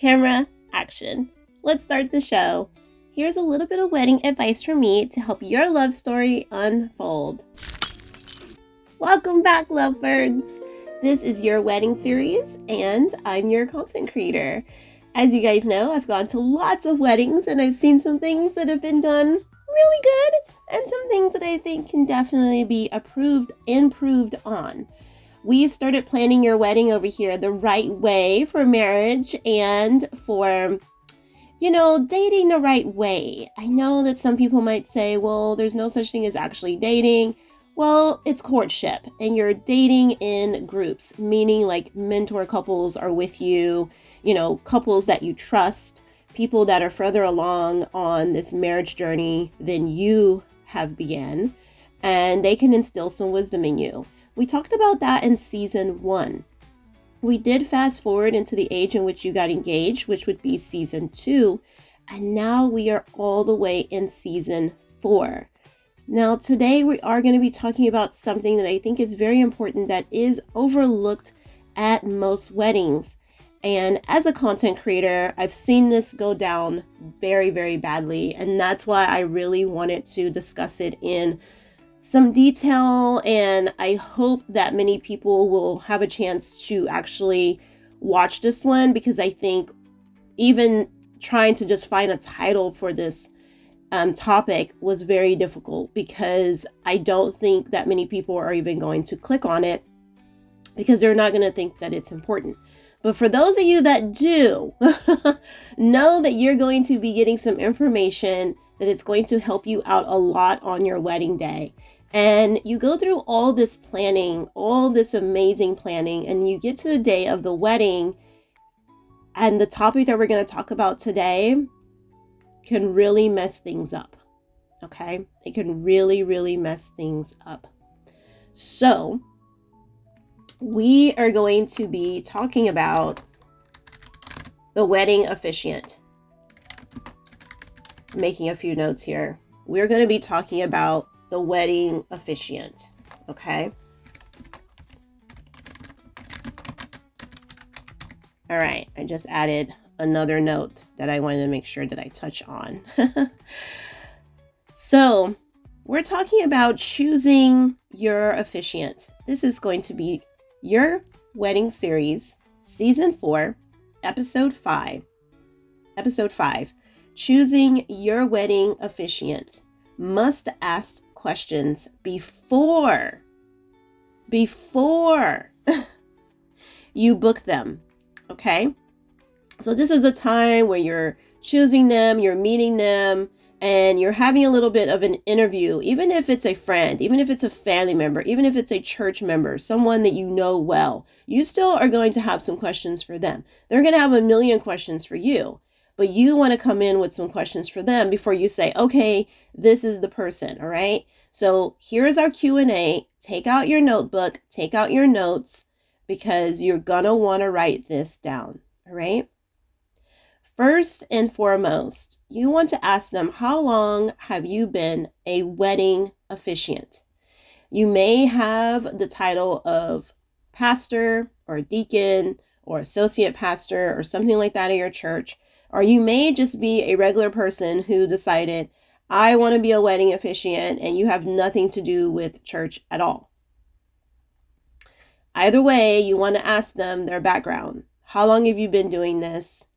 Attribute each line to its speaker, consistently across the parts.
Speaker 1: camera, action. Let's start the show. Here's a little bit of wedding advice from me to help your love story unfold. Welcome back, lovebirds. This is your wedding series, and I'm your content creator. As you guys know, I've gone to lots of weddings, and I've seen some things that have been done really good, and some things that I think can definitely be improved on. We started planning your wedding over here the right way for marriage and for, dating the right way. I know that some people might say, well, there's no such thing as actually dating. Well, it's courtship, and you're dating in groups, meaning like mentor couples are with you, couples that you trust, people that are further along on this marriage journey than you have began, and they can instill some wisdom in you. We talked about that in season 1. We did fast forward into the age in which you got engaged, which would be season 2. And now we are all the way in season 4. Now, today we are going to be talking about something that I think is very important that is overlooked at most weddings. And as a content creator, I've seen this go down very, very badly. And that's why I really wanted to discuss it in some detail, and I hope that many people will have a chance to actually watch this one, because I think even trying to just find a title for this topic was very difficult, because I don't think that many people are even going to click on it because they're not going to think that it's important. But for those of you that do, know that you're going to be getting some information that it's going to help you out a lot on your wedding day. And you go through all this planning, all this amazing planning, and you get to the day of the wedding, and the topic that we're going to talk about today can really mess things up. Okay? It can really, really mess things up. So, we are going to be talking about the wedding officiant. I'm making a few notes here. We're going to be talking about the wedding officiant. Okay. All right. I just added another note that I wanted to make sure that I touch on. So we're talking about choosing your officiant. This is going to be your wedding series, season 4, episode 5. Episode 5. Choosing your wedding officiant. Must ask questions before you book them. Okay? So this is a time where you're choosing them, you're meeting them, and you're having a little bit of an interview, even if it's a friend, even if it's a family member, even if it's a church member, someone that you know well. You still are going to have some questions for them. They're going to have a million questions for you. But you want to come in with some questions for them before you say, okay, this is the person, all right? So here's our Q&A. Take out your notebook, take out your notes, because you're going to want to write this down, all right? First and foremost, you want to ask them, how long have you been a wedding officiant? You may have the title of pastor or deacon or associate pastor or something like that at your church. Or you may just be a regular person who decided, I want to be a wedding officiant, and you have nothing to do with church at all. Either way, you want to ask them their background. How long have you been doing this?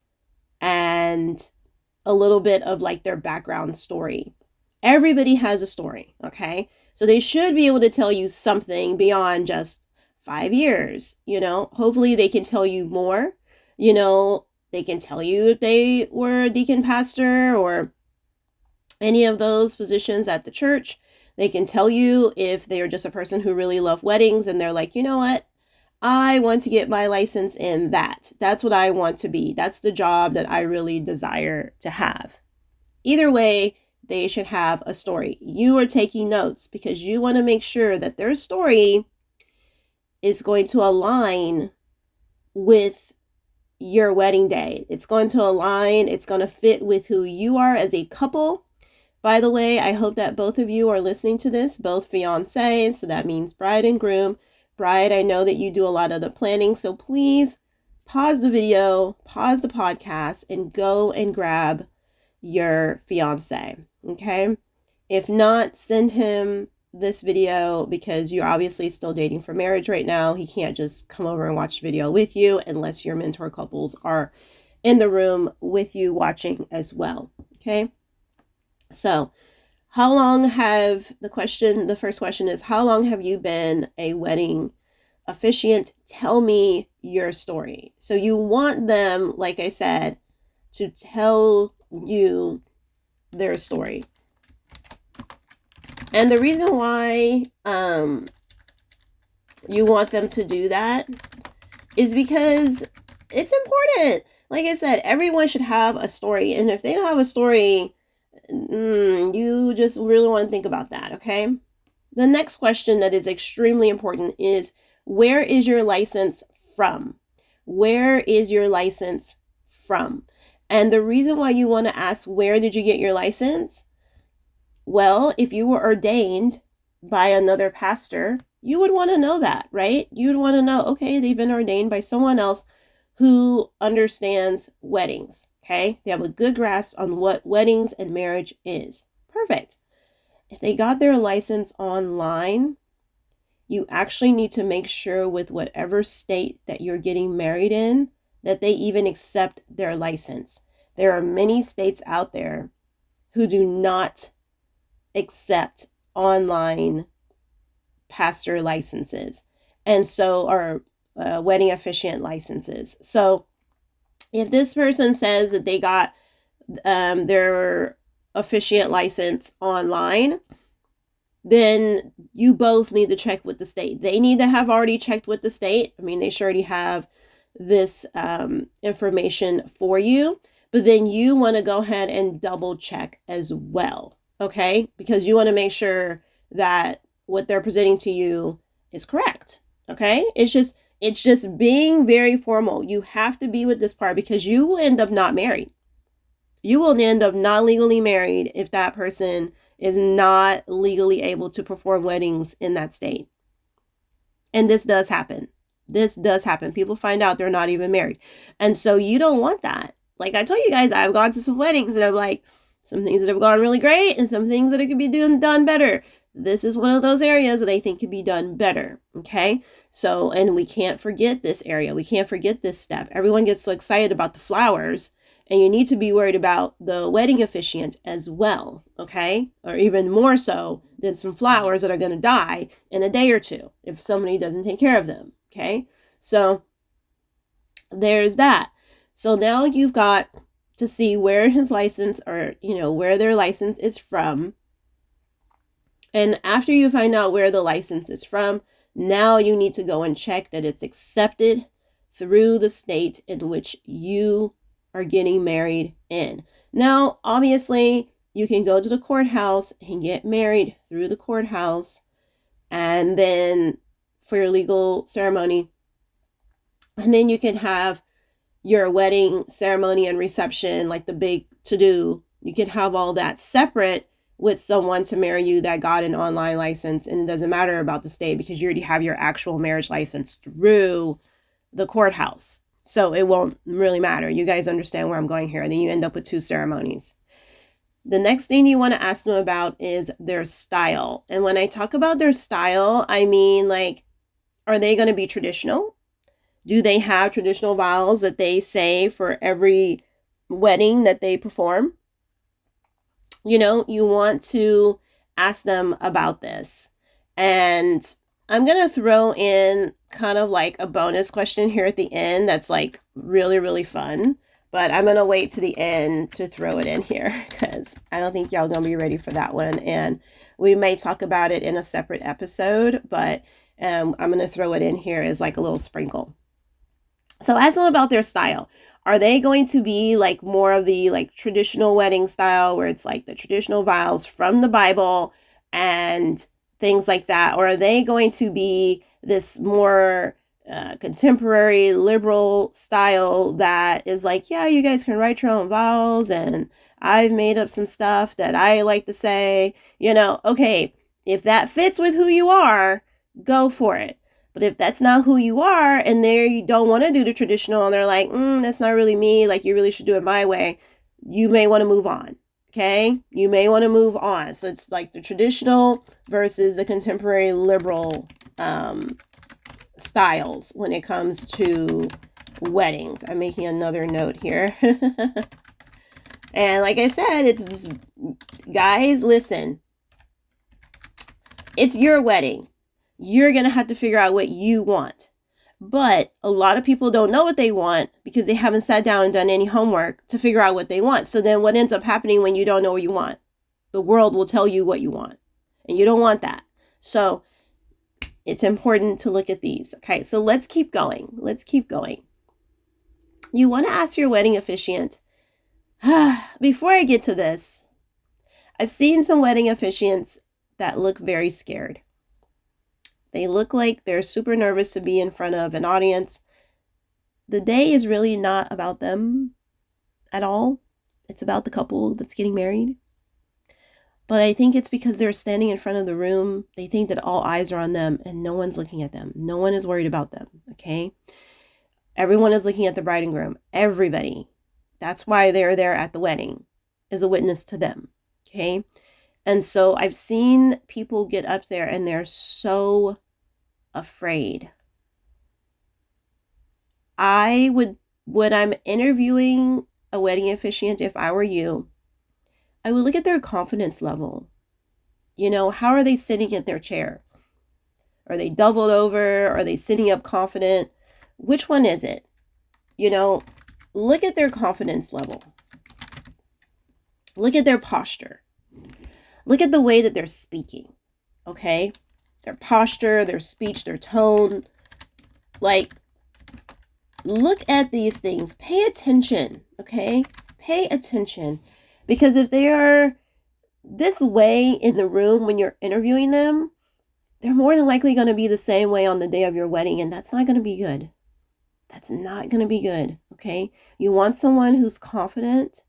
Speaker 1: And a little bit of like their background story. Everybody has a story, okay? So they should be able to tell you something beyond just 5 years, Hopefully they can tell you more, They can tell you if they were a deacon pastor or any of those positions at the church. They can tell you if they are just a person who really loves weddings and they're like, you know what? I want to get my license in that. That's what I want to be. That's the job that I really desire to have. Either way, they should have a story. You are taking notes because you want to make sure that their story is going to align with your wedding day. It's going to align. It's going to fit with who you are as a couple. By the way, I hope that both of you are listening to this, both fiancés, so that means bride and groom. Bride, I know that you do a lot of the planning, so please pause the video, pause the podcast, and go and grab your fiance, okay? If not, send him this video because you're obviously still dating for marriage right now. He can't just come over and watch the video with you unless your mentor couples are in the room with you watching as well, okay? So the first question is, how long have you been a wedding officiant? Tell me your story. So you want them, like I said, to tell you their story. And the reason why you want them to do that is because it's important. Like I said, everyone should have a story. And if they don't have a story, you just really want to think about that, okay? The next question that is extremely important is, where is your license from? Where is your license from? And the reason why you want to ask, where did you get your license? Well, if you were ordained by another pastor, you would want to know that, right? You'd want to know, okay, they've been ordained by someone else who understands weddings, okay? They have a good grasp on what weddings and marriage is. Perfect. If they got their license online, you actually need to make sure with whatever state that you're getting married in, that they even accept their license. There are many states out there who do not accept online pastor licenses, and so are wedding officiant licenses. So if this person says that they got their officiant license online, then you both need to check with the state. They need to have already checked with the state. I mean, they should already have this information for you, but then you want to go ahead and double check as well, okay? Because you want to make sure that what they're presenting to you is correct, okay? It's just being very formal. You have to be with this part because you will end up not married. You will end up not legally married if that person is not legally able to perform weddings in that state. And this does happen. This does happen. People find out they're not even married. And so you don't want that. Like I told you guys, I've gone to some weddings and I'm like, some things that have gone really great and some things that it could be done better. This is one of those areas that I think could be done better. Okay. So, and we can't forget this area. We can't forget this step. Everyone gets so excited about the flowers, and you need to be worried about the wedding officiant as well. Okay. Or even more so than some flowers that are going to die in a day or two if somebody doesn't take care of them. Okay. So there's that. So now you've got to see where his license, or, where their license is from. And after you find out where the license is from, now you need to go and check that it's accepted through the state in which you are getting married in. Now, obviously, you can go to the courthouse and get married through the courthouse, and then for your legal ceremony, and then you can have your wedding ceremony and reception, like the big to-do. You can have all that separate with someone to marry you that got an online license, and it doesn't matter about the state because you already have your actual marriage license through the courthouse. So it won't really matter. You guys understand where I'm going here. And then you end up with two ceremonies. The next thing you want to ask them about is their style. And when I talk about their style, I mean, like, are they going to be traditional? Do they have traditional vows that they say for every wedding that they perform? You want to ask them about this. And I'm going to throw in kind of like a bonus question here at the end that's like really, really fun. But I'm going to wait to the end to throw it in here because I don't think y'all going to be ready for that one. And we may talk about it in a separate episode, but I'm going to throw it in here as like a little sprinkle. So ask them about their style. Are they going to be like more of the like traditional wedding style where it's like the traditional vows from the Bible and things like that? Or are they going to be this more contemporary liberal style that is like, yeah, you guys can write your own vows and I've made up some stuff that I like to say, okay, if that fits with who you are, go for it. But if that's not who you are and you don't want to do the traditional and they're like, that's not really me, like you really should do it my way, you may want to move on. Okay, you may want to move on. So it's like the traditional versus the contemporary liberal styles when it comes to weddings. I'm making another note here. And like I said, it's just, guys, listen, it's your wedding. You're going to have to figure out what you want. But a lot of people don't know what they want because they haven't sat down and done any homework to figure out what they want. So then what ends up happening when you don't know what you want? The world will tell you what you want. And you don't want that. So it's important to look at these. Okay, so let's keep going. Let's keep going. You want to ask your wedding officiant. Before I get to this, I've seen some wedding officiants that look very scared. They look like they're super nervous to be in front of an audience. The day is really not about them at all. It's about the couple that's getting married. But I think it's because they're standing in front of the room. They think that all eyes are on them and no one's looking at them. No one is worried about them, okay? Everyone is looking at the bride and groom. Everybody. That's why they're there at the wedding, is a witness to them, okay? And so I've seen people get up there and they're so afraid. When I'm interviewing a wedding officiant, if I were you, I would look at their confidence level. You know, how are they sitting at their chair? Are they doubled over? Are they sitting up confident? Which one is it? You know, look at their confidence level. Look at their posture. Look at the way that they're speaking, okay? Their posture, their speech, their tone. Like, look at these things. Pay attention, okay? Pay attention. Because if they are this way in the room when you're interviewing them, they're more than likely going to be the same way on the day of your wedding, and that's not going to be good. That's not going to be good, okay? You want someone who's confident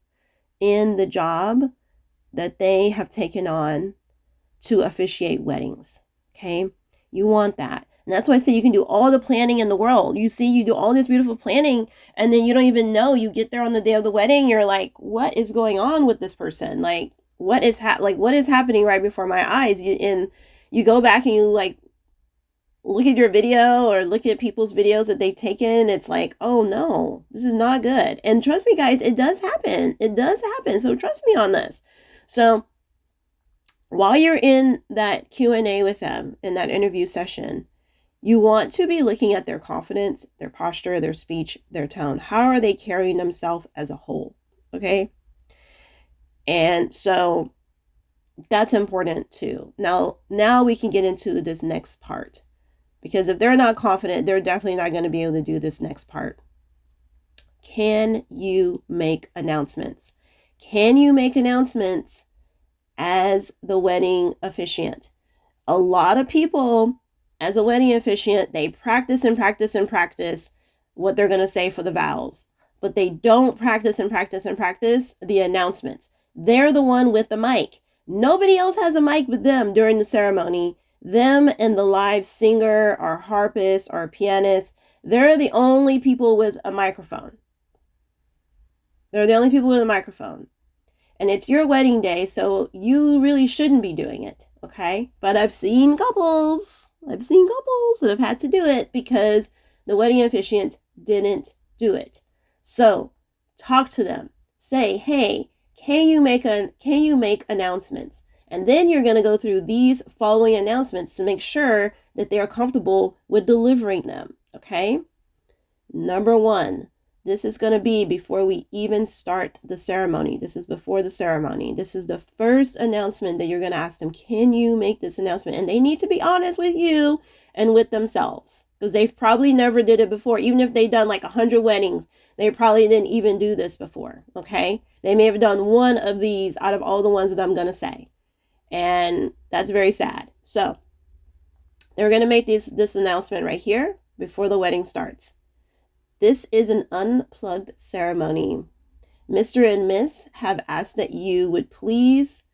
Speaker 1: in the job that they have taken on to officiate weddings, okay? You want that. And that's why I say you can do all the planning in the world. You do all this beautiful planning, and then you don't even know. You get there on the day of the wedding, you're like, what is going on with this person? Like, what is happening right before my eyes? You go back and you like look at your video or look at people's videos that they've taken. It's like, oh no, this is not good. And trust me, guys, it does happen. It does happen. So trust me on this. So while you're in that Q&A with them, in that interview session, you want to be looking at their confidence, their posture, their speech, their tone. How are they carrying themselves as a whole? Okay. And so that's important too. Now we can get into this next part, because if they're not confident, they're definitely not going to be able to do this next part. Can you make announcements? Can you make announcements as the wedding officiant? A lot of people, as a wedding officiant, they practice and practice and practice what they're going to say for the vows, but they don't practice and practice and practice the announcements. They're the one with the mic. Nobody else has a mic with them during the ceremony. Them and the live singer or harpist or pianist, they're the only people with a microphone. They're the only people with a microphone. And it's your wedding day, so you really shouldn't be doing it, okay? But I've seen couples that have had to do it because the wedding officiant didn't do it. So talk to them. Say, hey, can you make announcements? And then you're going to go through these following announcements to make sure that they are comfortable with delivering them, okay? Number one, this is going to be before we even start the ceremony. This is before the ceremony. This is the first announcement that you're going to ask them, can you make this announcement? And they need to be honest with you and with themselves, because they've probably never did it before. Even if they've done like 100 weddings, they probably didn't even do this before, okay? They may have done one of these out of all the ones that I'm going to say. And that's very sad. So they're going to make this announcement right here before the wedding starts. This is an unplugged ceremony. Mr. and Miss have asked that you would please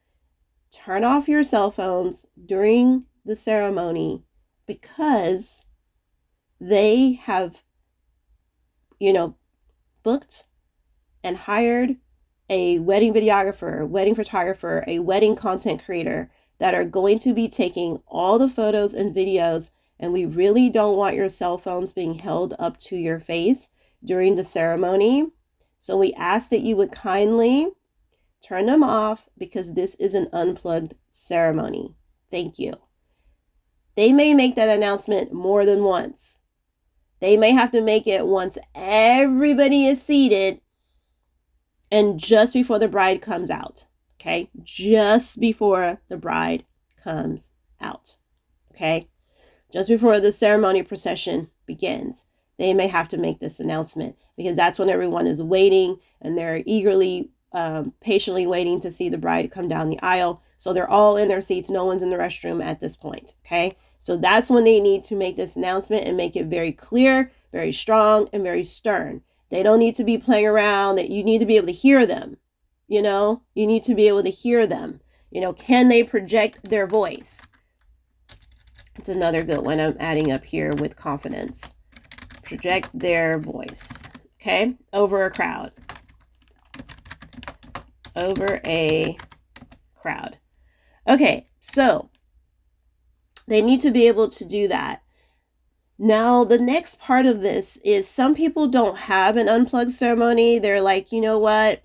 Speaker 1: turn off your cell phones during the ceremony because they have, booked and hired a wedding videographer, wedding photographer, a wedding content creator that are going to be taking all the photos and videos. And we really don't want your cell phones being held up to your face during the ceremony. So we ask that you would kindly turn them off because this is an unplugged ceremony. Thank you. They may make that announcement more than once. They may have to make it once everybody is seated and just before the bride comes out. Okay? Just before the bride comes out. Okay? Just before the ceremony procession begins. They may have to make this announcement because that's when everyone is waiting and they're eagerly, patiently waiting to see the bride come down the aisle. So they're all in their seats. No one's in the restroom at this point. Okay? So that's when they need to make this announcement and make it very clear, very strong, and very stern. They don't need to be playing around. That you need to be able to hear them. You need to be able to hear them. Can they project their voice? It's another good one I'm adding up here with confidence. Project their voice. Okay? Over a crowd. Over a crowd. Okay, so they need to be able to do that. Now, the next part of this is some people don't have an unplugged ceremony. They're like, you know what?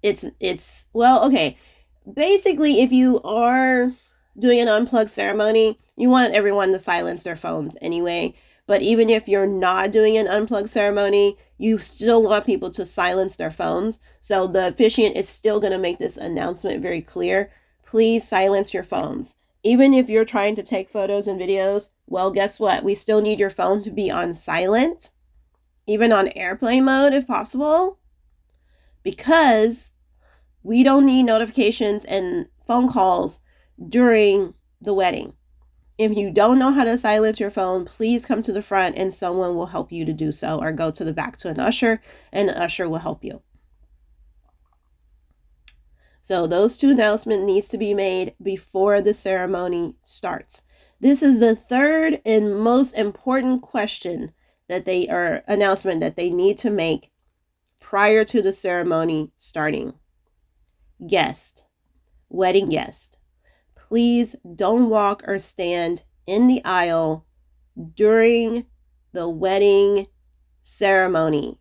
Speaker 1: Okay. Basically, if you are doing an unplugged ceremony, you want everyone to silence their phones anyway. But even if you're not doing an unplugged ceremony, you still want people to silence their phones. So the officiant is still going to make this announcement very clear. Please silence your phones. Even if you're trying to take photos and videos, well, guess what? We still need your phone to be on silent, even on airplane mode if possible, because we don't need notifications and phone calls during the wedding. If you don't know how to silence your phone, please come to the front and someone will help you to do so, or go to the back to an usher and an usher will help you. So those two announcements needs to be made before the ceremony starts. This is the third and most important question announcement that they need to make prior to the ceremony starting. Guest, wedding guest, please don't walk or stand in the aisle during the wedding ceremony.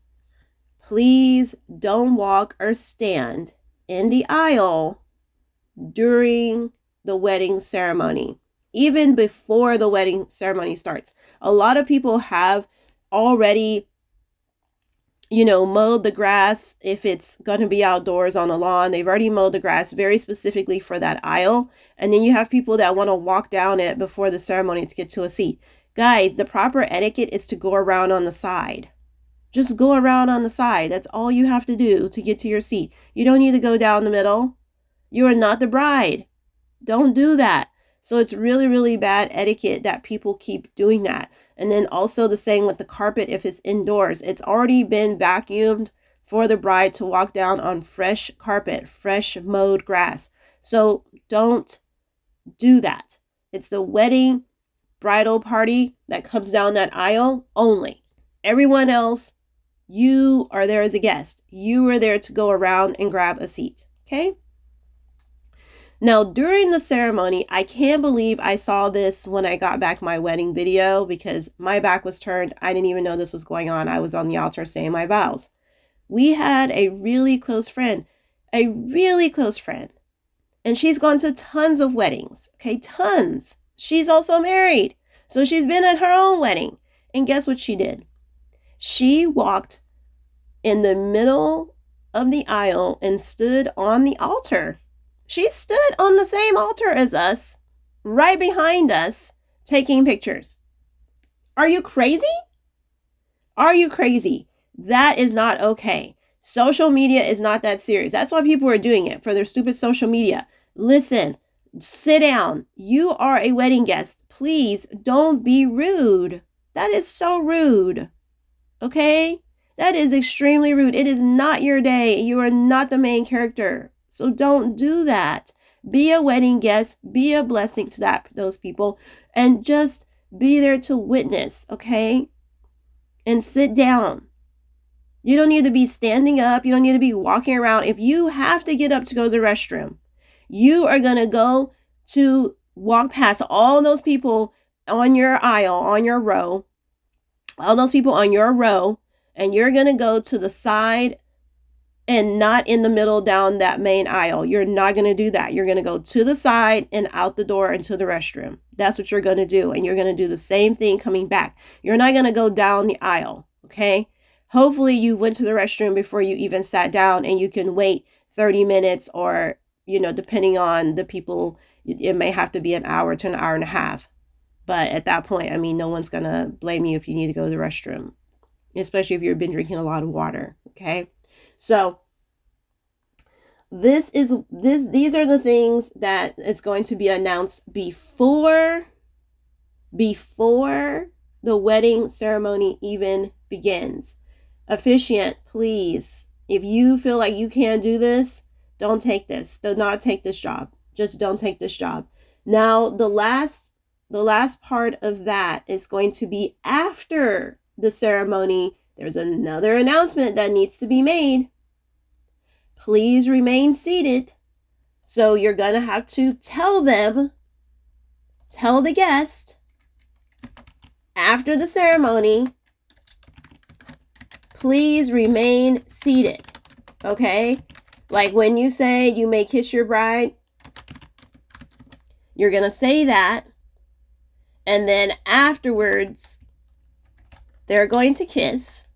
Speaker 1: Please don't walk or stand in the aisle during the wedding ceremony, even before the wedding ceremony starts. A lot of people have already mowed the grass. If it's going to be outdoors on a lawn, they've already mowed the grass very specifically for that aisle. And then you have people that want to walk down it before the ceremony to get to a seat. Guys, the proper etiquette is to go around on the side. Just go around on the side. That's all you have to do to get to your seat. You don't need to go down the middle. You are not the bride. Don't do that. So it's really, really bad etiquette that people keep doing that. And then also the same with the carpet if it's indoors. It's already been vacuumed for the bride to walk down on fresh carpet, fresh mowed grass. So don't do that. It's the wedding bridal party that comes down that aisle only. Everyone else, you are there as a guest. You are there to go around and grab a seat. Okay? Now, during the ceremony, I can't believe I saw this when I got back my wedding video because my back was turned. I didn't even know this was going on. I was on the altar saying my vows. We had a really close friend, and she's gone to tons of weddings, okay, tons. She's also married, so she's been at her own wedding. And guess what she did? She walked in the middle of the aisle and stood on the altar. She stood on the same altar as us, right behind us, taking pictures. Are you crazy? Are you crazy? That is not okay. Social media is not that serious. That's why people are doing it, for their stupid social media. Listen, sit down. You are a wedding guest. Please don't be rude. That is so rude. Okay? That is extremely rude. It is not your day. You are not the main character. So don't do that. Be a wedding guest. Be a blessing to those people. and just be there to witness, okay? And sit down. You don't need to be standing up. You don't need to be walking around. If you have to get up to go to the restroom, you are going to go to walk past all those people on your aisle, on your row, all those people on your row, and you're going to go to the side and not in the middle down that main aisle. You're not going to do that. You're going to go to the side and out the door into the restroom. That's what you're going to do. And you're going to do the same thing coming back. You're not going to go down the aisle, okay? Hopefully you went to the restroom before you even sat down, and you can wait 30 minutes or, depending on the people, it may have to be an hour to an hour and a half. But at that point, I mean, no one's going to blame you if you need to go to the restroom, especially if you've been drinking a lot of water, okay? So these are the things that is going to be announced before the wedding ceremony even begins. Officiant, please, if you feel like you can't do this, don't take this. Do not take this job. Just don't take this job. Now, the last part of that is going to be after the ceremony. There's another announcement that needs to be made. Please remain seated. So you're going to have to tell the guest after the ceremony, please remain seated. Okay? Like when you say you may kiss your bride, you're going to say that. And then afterwards, they're going to kiss.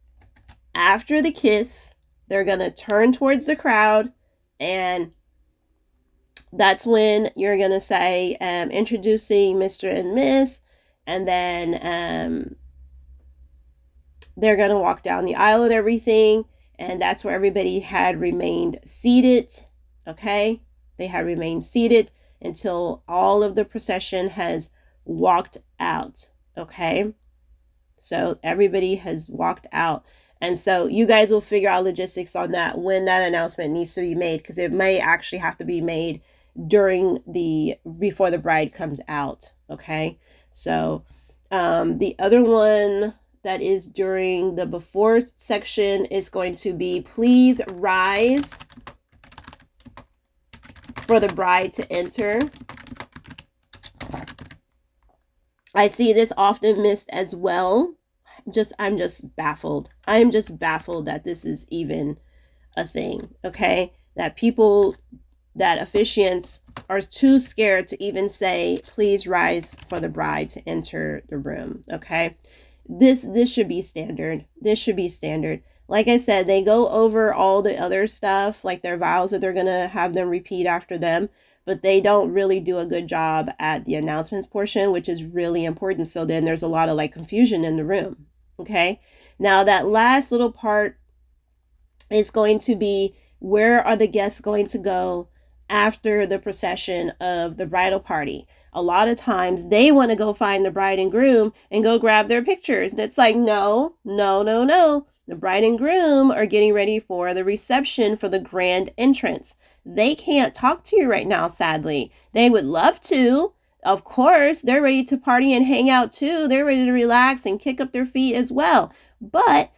Speaker 1: After the kiss, they're going to turn towards the crowd, and that's when you're going to say, introducing Mr. and Miss, and then they're going to walk down the aisle and everything, and that's where everybody had remained seated, okay? They had remained seated until all of the procession has walked out, okay? So everybody has walked out. And so you guys will figure out logistics on that when that announcement needs to be made, because it may actually have to be made before the bride comes out. Okay. So the other one that is during the before section is going to be, please rise for the bride to enter. I see this often missed as well. I'm just baffled. I am just baffled that this is even a thing, okay? That officiants are too scared to even say, please rise for the bride to enter the room, okay? This should be standard. This should be standard. Like I said, they go over all the other stuff, like their vows that they're going to have them repeat after them, but they don't really do a good job at the announcements portion, which is really important. So then there's a lot of like confusion in the room. Okay, now that last little part is going to be, where are the guests going to go after the procession of the bridal party? A lot of times they want to go find the bride and groom and go grab their pictures. And it's like, no. The bride and groom are getting ready for the reception for the grand entrance. They can't talk to you right now, sadly. They would love to. Of course, they're ready to party and hang out too. They're ready to relax and kick up their feet as well. But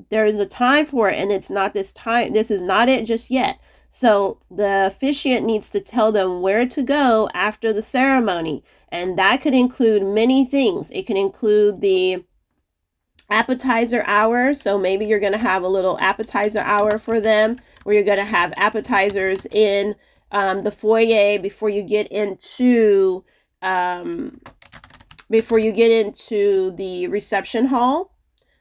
Speaker 1: there's a time for it, and it's not this time. This is not it just yet. So the officiant needs to tell them where to go after the ceremony. And that could include many things. It can include the appetizer hour. So maybe you're going to have a little appetizer hour for them, where you're going to have appetizers in the foyer before you get into the reception hall.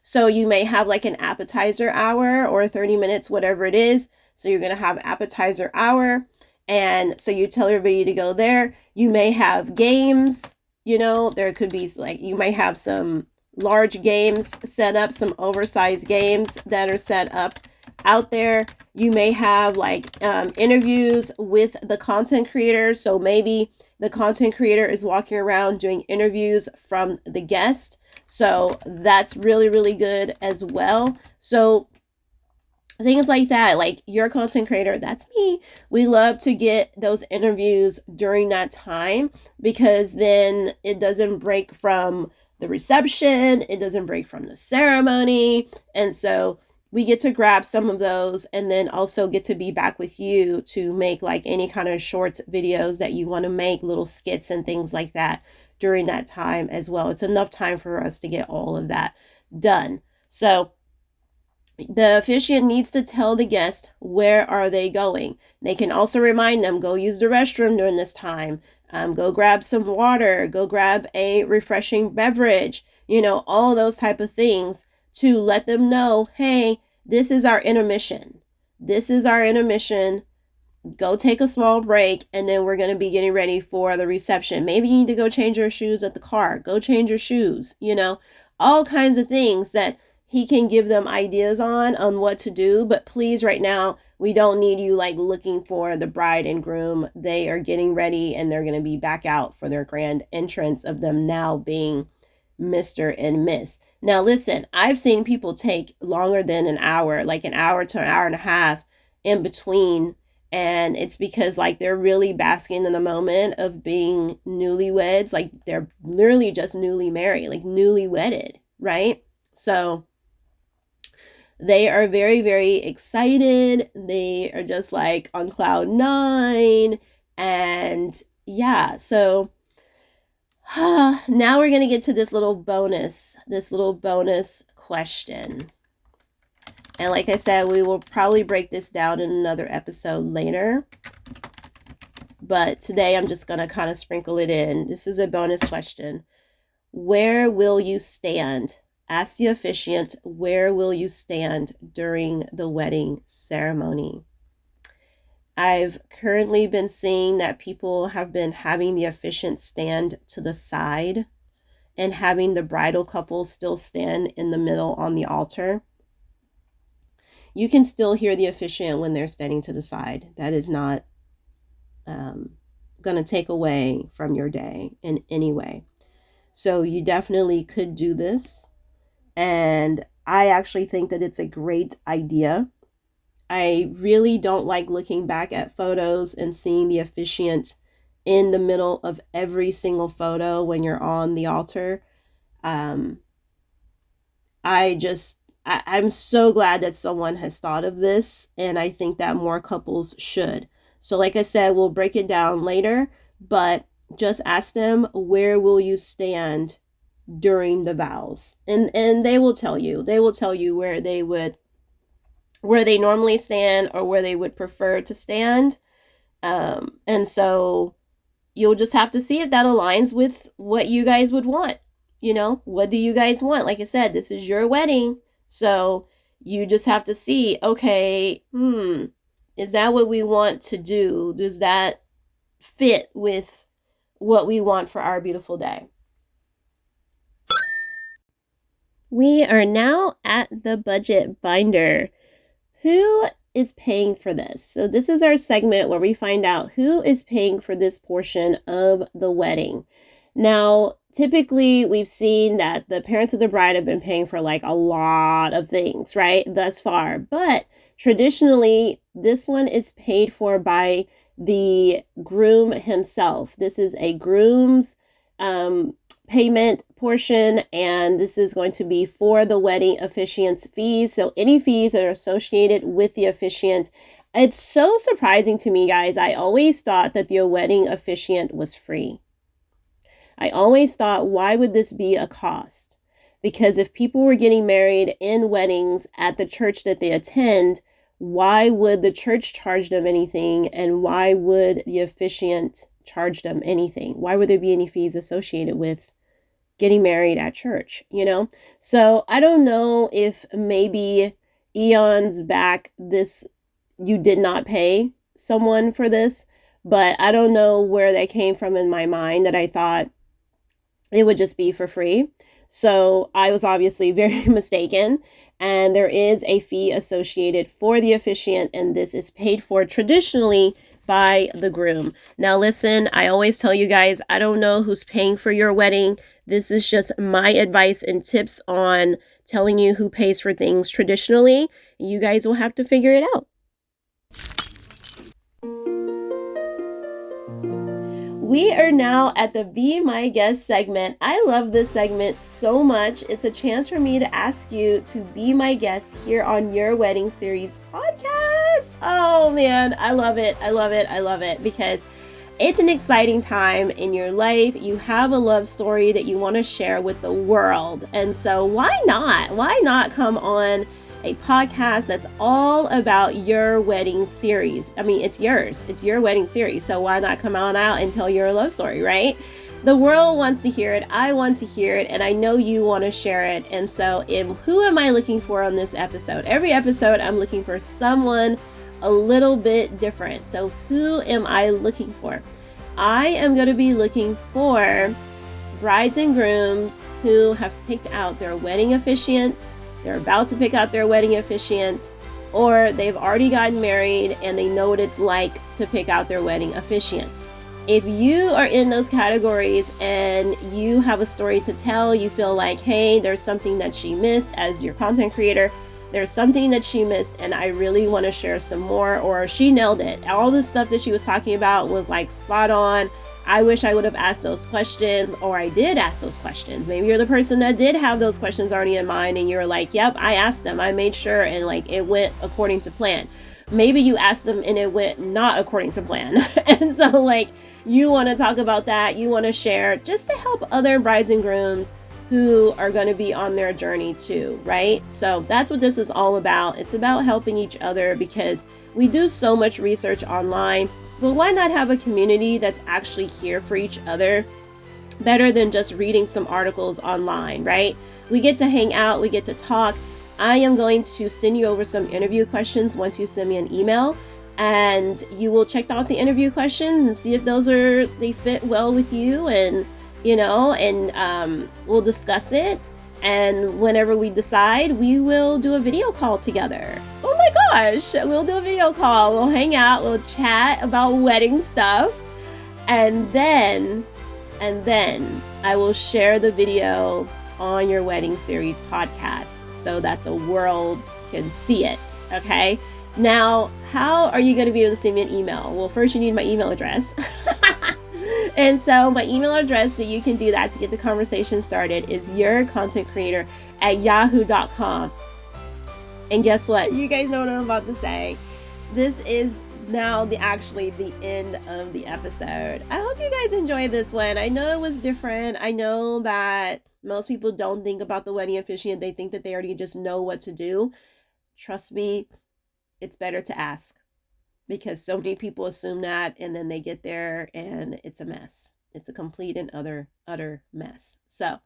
Speaker 1: So you may have like an appetizer hour or 30 minutes, whatever it is. So you're going to have appetizer hour. And so you tell everybody to go there. You may have games, there could be like, you may have some large games set up, some oversized games that are set up out there. You may have like interviews with the content creator. So maybe the content creator is walking around doing interviews from the guest. So that's really, really good as well. So things like that. Like, you're a content creator, that's me. We love to get those interviews during that time, because then it doesn't break from the reception, it doesn't break from the ceremony, and so we get to grab some of those, and then also get to be back with you to make like any kind of short videos that you want to make, little skits and things like that during that time as well. It's enough time for us to get all of that done. So the officiant needs to tell the guest where are they going. They can also remind them, go use the restroom during this time. Go grab some water. Go grab a refreshing beverage. You know, all those type of things to let them know, hey, this is our intermission. This is our intermission. Go take a small break, and then we're going to be getting ready for the reception. Maybe you need to go change your shoes at the car. Go change your shoes. You know, all kinds of things that he can give them ideas on what to do. But please, right now, we don't need you like looking for the bride and groom. They are getting ready, and they're going to be back out for their grand entrance of them now being Mr. and Miss. Now, listen, I've seen people take longer than an hour, like an hour to an hour and a half in between. And it's because like they're really basking in the moment of being newlyweds. Like, they're literally just newly married, like newly wedded, right? So they are very, very excited. They are just like on cloud nine. And yeah, so now we're going to get to this little bonus question. And like I said, we will probably break this down in another episode later. But today I'm just going to kind of sprinkle it in. This is a bonus question. Where will you stand? Ask the officiant, where will you stand during the wedding ceremony? I've currently been seeing that people have been having the officiant stand to the side and having the bridal couple still stand in the middle on the altar. You can still hear the officiant when they're standing to the side. That is not going to take away from your day in any way. So you definitely could do this. And I actually think that it's a great idea. I really don't like looking back at photos and seeing the officiant in the middle of every single photo when you're on the altar. I'm so glad that someone has thought of this, and I think that more couples should. So like I said, we'll break it down later, but just ask them, where will you stand during the vows? And they will tell you. They will tell you where they normally stand or where they would prefer to stand. And so you'll just have to see if that aligns with what you guys would want. You know, what do you guys want? Like I said, this is your wedding. So you just have to see, okay, is that what we want to do? Does that fit with what we want for our beautiful day? We are now at the budget binder. Who is paying for this? So this is our segment where we find out who is paying for this portion of the wedding. Now, typically we've seen that the parents of the bride have been paying for like a lot of things, right, thus far. But traditionally, this one is paid for by the groom himself. This is a groom's payment portion, and this is going to be for the wedding officiant's fees. So any fees that are associated with the officiant. It's so surprising to me, guys. I always thought that the wedding officiant was free. I always thought, why would this be a cost? Because if people were getting married in weddings at the church that they attend, why would the church charge them anything? And why would the officiant charge them anything? Why would there be any fees associated with getting married at church, you know? So I don't know if maybe eons back you did not pay someone for this, but I don't know where that came from in my mind that I thought it would just be for free. So I was obviously very mistaken, and there is a fee associated for the officiant, and this is paid for traditionally by the groom. Now listen, I always tell you guys, I don't know who's paying for your wedding. This is just my advice and tips on telling you who pays for things traditionally. You guys will have to figure it out. We are now at the Be My Guest segment. I love this segment so much. It's a chance for me to ask you to be my guest here on your wedding series podcast. Oh man, I love it. I love it. I love it because it's an exciting time in your life. You have a love story that you want to share with the world. And so why not? Why not come on a podcast that's all about your wedding series? I mean, it's yours. It's your wedding series. So why not come on out and tell your love story, right? The world wants to hear it. I want to hear it. And I know you want to share it. And so who am I looking for on this episode? Every episode, I'm looking for someone a little bit different. So who am I looking for? I am going to be looking for brides and grooms who have picked out their wedding officiant. They're about to pick out their wedding officiant, or they've already gotten married and they know what it's like to pick out their wedding officiant. If you are in those categories and you have a story to tell, you feel like, hey, there's something that she missed as your content creator, there's something that she missed and I really want to share some more, or she nailed it. All the stuff that she was talking about was like spot on. I wish I would have asked those questions, or I did ask those questions. Maybe you're the person that did have those questions already in mind and you're like, yep, I asked them, I made sure, and like it went according to plan. Maybe you asked them and it went not according to plan. And so like you want to talk about that, you want to share just to help other brides and grooms who are going to be on their journey too, right? So that's what this is all about. It's about helping each other because we do so much research online. But why not have a community that's actually here for each other better than just reading some articles online, right? We get to hang out, we get to talk. I am going to send you over some interview questions once you send me an email, and you will check out the interview questions and see if they fit well with you, and we'll discuss it. And whenever we decide, we will do a video call together. Oh my gosh, we'll do a video call. We'll hang out, we'll chat about wedding stuff. And then I will share the video on your wedding series podcast so that the world can see it. Okay. Now, how are you going to be able to send me an email? Well, first you need my email address. And so my email address that you can do that to get the conversation started is yourcontentcreator@yahoo.com. And guess what? You guys know what I'm about to say. This is now the end of the episode. I hope you guys enjoyed this one. I know it was different. I know that most people don't think about the wedding officiant. They think that they already just know what to do. Trust me, it's better to ask. Because so many people assume that, and then they get there and it's a mess. It's a complete and utter mess. So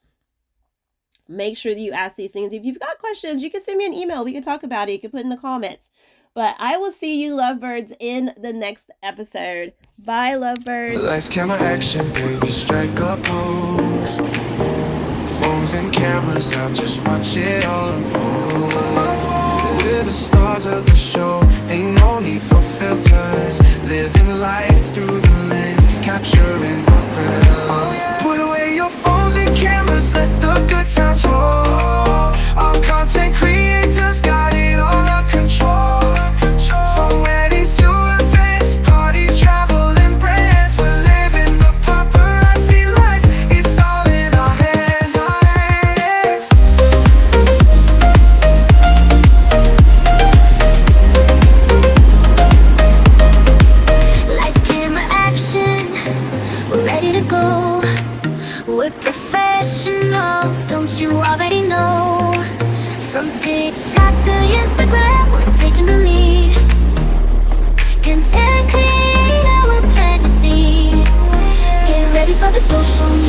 Speaker 1: make sure that you ask these things. If you've got questions, you can send me an email. We can talk about it. You can put in the comments. But I will see you lovebirds in the next episode. Bye, lovebirds.
Speaker 2: Lights, camera, action, baby, strike a pose. Phones and cameras out, just watch it all unfold. We're the stars of the show, ain't no need for filters. Living life through the lens, capturing our breath. Put away your phones and cameras, let the good times roll. Our content creators got it all under control. From weddings to events, parties, travel and brands, we're living the paparazzi life, it's all in our hands. Lights, camera, action, we're ready to go. We're professionals, don't you already know? From TikTok to Instagram, we're taking the lead. Content creator, we're planting the seed. Get ready for the social media.